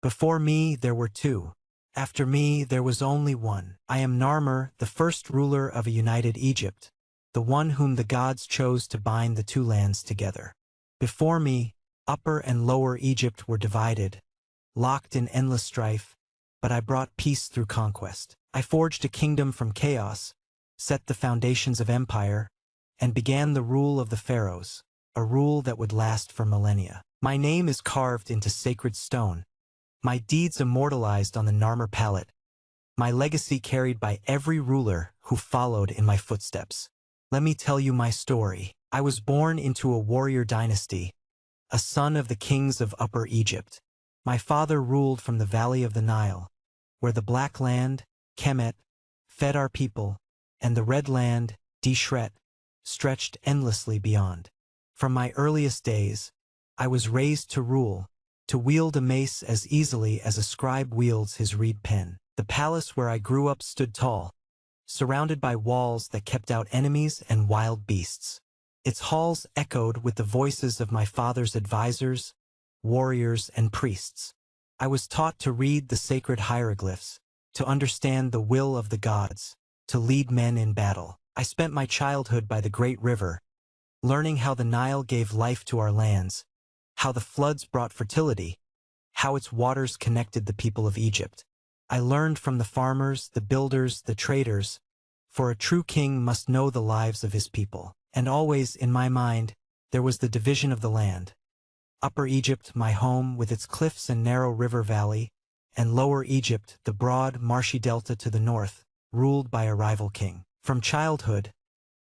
Before me there were two. After me there was only one. I am Narmer, the first ruler of a united Egypt, the one whom the gods chose to bind the two lands together. Before me, Upper and Lower Egypt were divided, locked in endless strife, but I brought peace through conquest. I forged a kingdom from chaos, set the foundations of empire, and began the rule of the pharaohs, a rule that would last for millennia. My name is carved into sacred stone, my deeds immortalized on the Narmer palette, my legacy carried by every ruler who followed in my footsteps. Let me tell you my story. I was born into a warrior dynasty, a son of the kings of Upper Egypt. My father ruled from the valley of the Nile, where the black land, Kemet, fed our people, and the red land, Dishret, stretched endlessly beyond. From my earliest days, I was raised to rule, to wield a mace as easily as a scribe wields his reed pen. The palace where I grew up stood tall, surrounded by walls that kept out enemies and wild beasts. Its halls echoed with the voices of my father's advisors, warriors, and priests. I was taught to read the sacred hieroglyphs, to understand the will of the gods, to lead men in battle. I spent my childhood by the great river, learning how the Nile gave life to our lands, how the floods brought fertility, how its waters connected the people of Egypt. I learned from the farmers, the builders, the traders, for a true king must know the lives of his people. And always, in my mind, there was the division of the land. Upper Egypt, my home, with its cliffs and narrow river valley, and Lower Egypt, the broad, marshy delta to the north, ruled by a rival king. From childhood,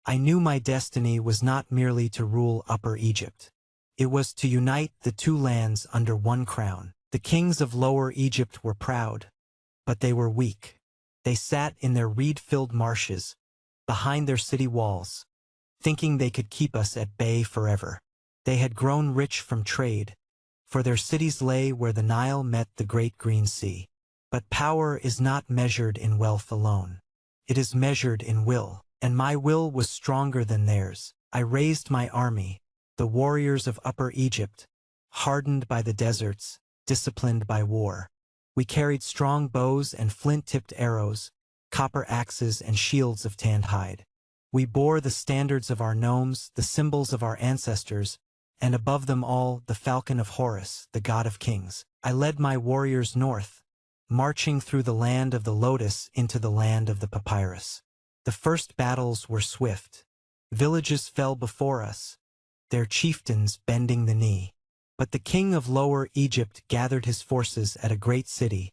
I knew my destiny was not merely to rule Upper Egypt. It was to unite the two lands under one crown. The kings of Lower Egypt were proud, but they were weak. They sat in their reed-filled marshes, behind their city walls, thinking they could keep us at bay forever. They had grown rich from trade, for their cities lay where the Nile met the great green sea. But power is not measured in wealth alone. It is measured in will, and my will was stronger than theirs. I raised my army, the warriors of Upper Egypt, hardened by the deserts, disciplined by war. We carried strong bows and flint-tipped arrows, copper axes and shields of tanned hide. We bore the standards of our nomes, the symbols of our ancestors, and above them all, the falcon of Horus, the god of kings. I led my warriors north, marching through the land of the lotus into the land of the papyrus. The first battles were swift. Villages fell before us, their chieftains bending the knee. But the king of Lower Egypt gathered his forces at a great city,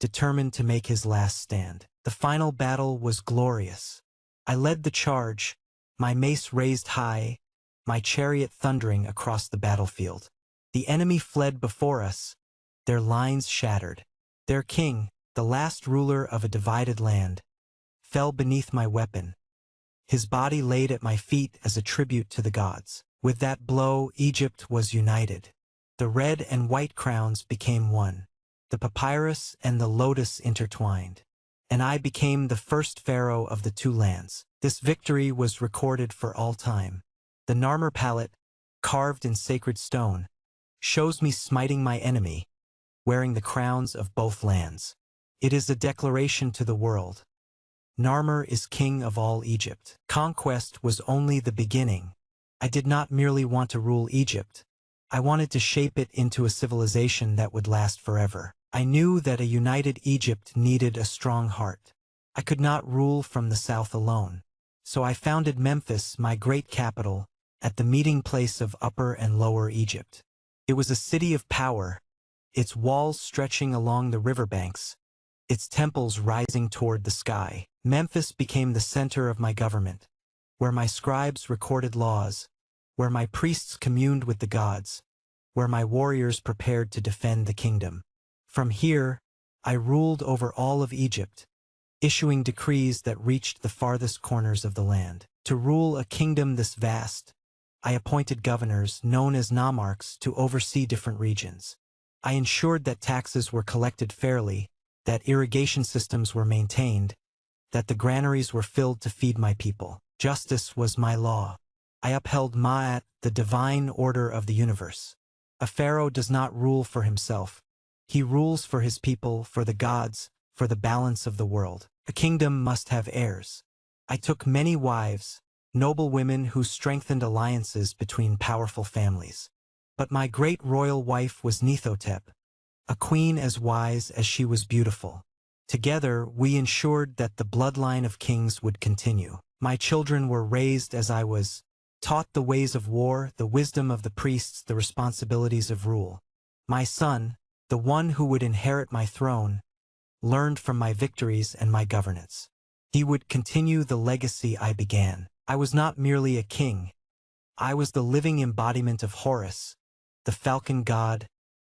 determined to make his last stand. The final battle was glorious. I led the charge, my mace raised high, my chariot thundering across the battlefield. The enemy fled before us, their lines shattered. Their king, the last ruler of a divided land, fell beneath my weapon, his body laid at my feet as a tribute to the gods. With that blow, Egypt was united. The red and white crowns became one, the papyrus and the lotus intertwined, and I became the first pharaoh of the two lands. This victory was recorded for all time. The Narmer palette, carved in sacred stone, shows me smiting my enemy, wearing the crowns of both lands. It is a declaration to the world. Narmer is king of all Egypt. Conquest was only the beginning. I did not merely want to rule Egypt. I wanted to shape it into a civilization that would last forever. I knew that a united Egypt needed a strong heart. I could not rule from the south alone. So I founded Memphis, my great capital, at the meeting place of Upper and Lower Egypt. It was a city of power, its walls stretching along the riverbanks, its temples rising toward the sky. Memphis became the center of my government, where my scribes recorded laws, where my priests communed with the gods, where my warriors prepared to defend the kingdom. From here, I ruled over all of Egypt, issuing decrees that reached the farthest corners of the land. To rule a kingdom this vast, I appointed governors, known as nomarchs, to oversee different regions. I ensured that taxes were collected fairly, that irrigation systems were maintained, that the granaries were filled to feed my people. Justice was my law. I upheld Ma'at, the divine order of the universe. A pharaoh does not rule for himself. He rules for his people, for the gods, for the balance of the world. A kingdom must have heirs. I took many wives, noble women who strengthened alliances between powerful families. But my great royal wife was Nithotep, a queen as wise as she was beautiful. Together, we ensured that the bloodline of kings would continue. My children were raised as I was, taught the ways of war, the wisdom of the priests, the responsibilities of rule. My son, the one who would inherit my throne, learned from my victories and my governance. He would continue the legacy I began. I was not merely a king. I was the living embodiment of Horus, the falcon god,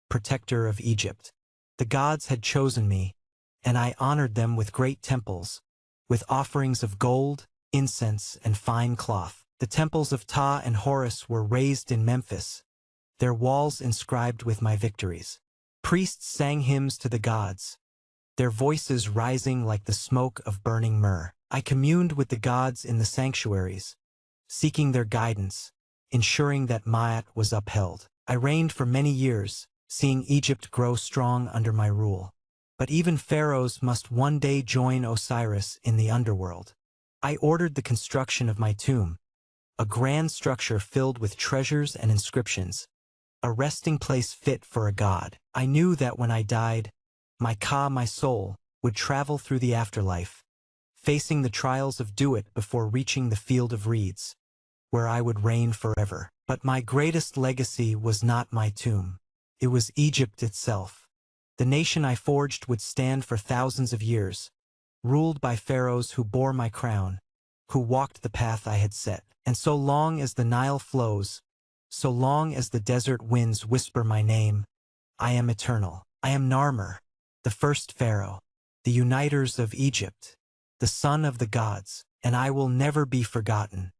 protector of Egypt. The gods had chosen me, and I honored them with great temples, with offerings of gold, incense, and fine cloth. The temples of Ptah and Horus were raised in Memphis, their walls inscribed with my victories. Priests sang hymns to the gods, their voices rising like the smoke of burning myrrh. I communed with the gods in the sanctuaries, seeking their guidance, ensuring that Ma'at was upheld. I reigned for many years, seeing Egypt grow strong under my rule. But even pharaohs must one day join Osiris in the underworld. I ordered the construction of my tomb, a grand structure filled with treasures and inscriptions, a resting place fit for a god. I knew that when I died, my soul, would travel through the afterlife, facing the trials of Duat before reaching the field of reeds, where I would reign forever. But my greatest legacy was not my tomb. It was Egypt itself. The nation I forged would stand for thousands of years, ruled by pharaohs who bore my crown, who walked the path I had set. And so long as the Nile flows, so long as the desert winds whisper my name, I am eternal. I am Narmer, the first pharaoh, the uniters of Egypt, the son of the gods, and I will never be forgotten.